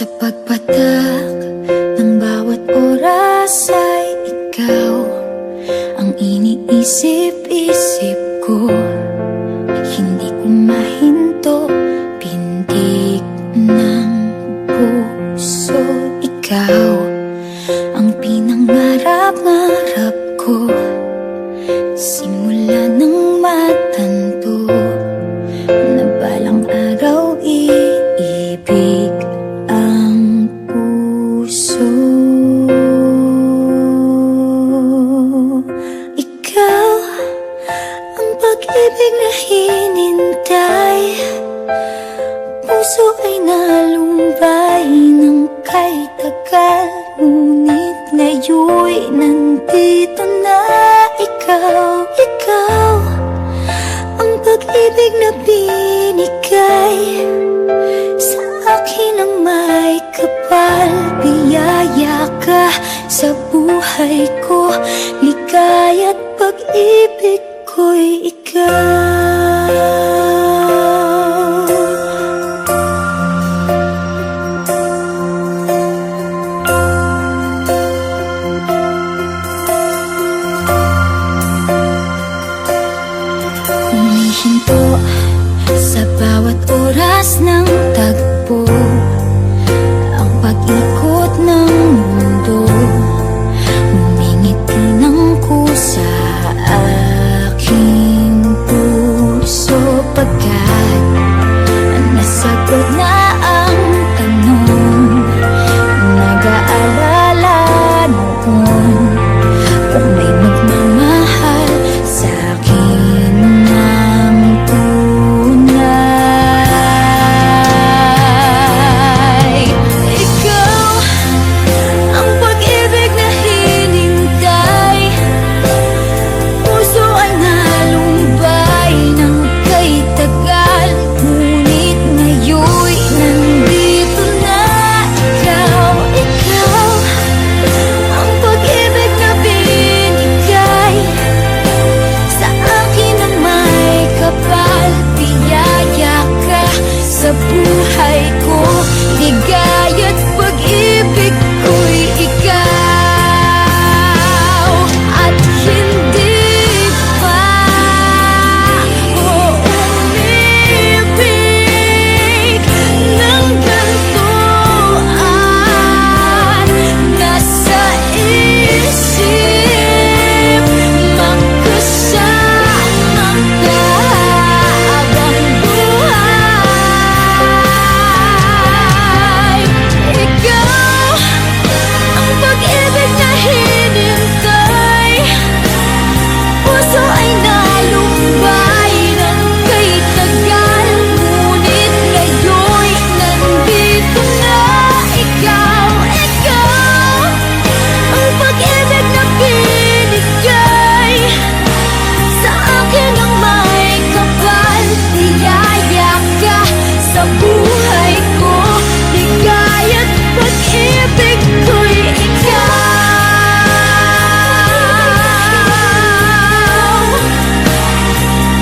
Sa pagpatak ng bawat oras ay ikaw ang iniisip-isip ko. Hindi ko mahinto, pintig ng puso. Ikaw ang pinangarap-ngarap ko, simula ng matanto na balang araw iibig ang puso. Ikaw ang pag-ibig na hinintay, puso ay nalumbay ng kay tagal, ngunit ngayon'y nandito na ikaw. Ikaw ang pag-ibig na binigay sa akin ang may kapal. Biyaya ka sa buhay ko, ligaya't pag-ibig ko'y ikaw. Humihinto sa bawat oras ng tagpo, ang pag-ikot ng mundo, ngumingiti ng kusa aking puso. Pagkat nasagot na ang tanong, nag-aalala noon kung may magmamahal sa'kin ng tunay. Ikaw ang pag-ibig na hinintay, puso ay nalumbay ng kay tagal, ngunit ngayon'y nandito na ikaw. Ikaw ang pag-ibig na binigay sa akin ang may kapal. Biyaya ka sa buhay ko, ligaya't pag-ibig ko'y ikaw. At hindi pa ako umibig ng gantuan. Nasa isip magkasama ka habang buhay. Ikaw ang pag-ibig na hinintay, puso ay nalumbay ng kay tagal, ngunit ngayon'y nandito na ikaw. Ikaw ang pag-ibig na binigay sa akin ang may kapal. Biyaya ka sa buhay ko, ligaya't pag-ibig ko'y ikaw.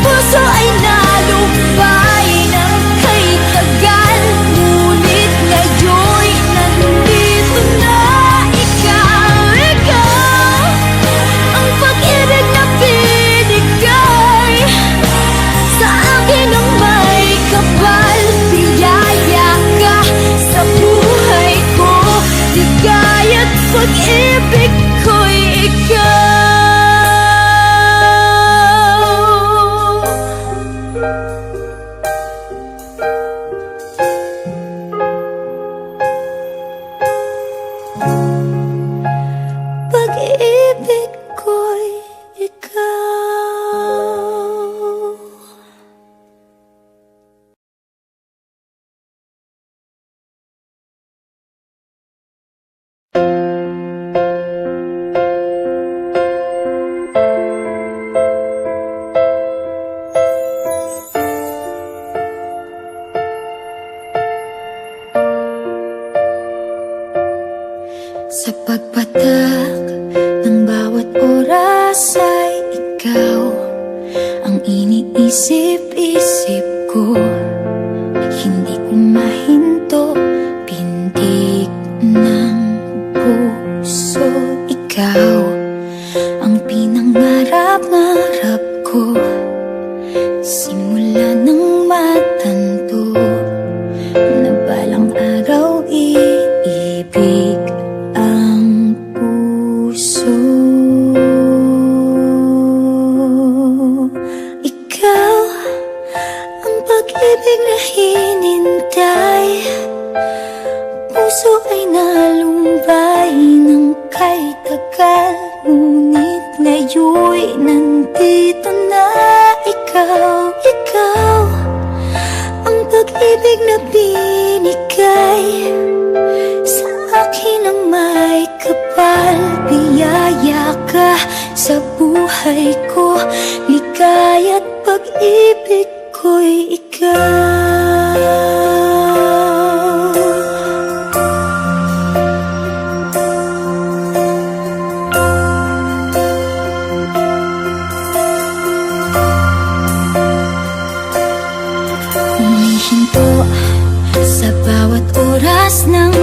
Puso ay nalumbay ng kay tagal, ngunit ngayon'y nandito na ikaw. Ikaw ang pag-ibig na binigay sa akin ang may kapal. Biyaya ka sa buhay ko, ligaya't pag-ibig ko'y ikaw. Pag-ibig ko'y ikaw. Sa pagpatak ng bawat oras ay ikaw ang iniisip-isip ko. Hindi ko mahinto, pintig Simula nang matanto na balang araw iibig ang puso. Ikaw ang pag-ibig na hinintay, puso ay nalumbay ng kay tagal, ngunit ngayon'y nandito na ikaw. Ikaw ang pag-ibig na binigay sa akin ang may kapal. Biyaya ka sa buhay ko, ligaya't pag-ibig ko'y ikaw. Humihinto sa bawat oras ng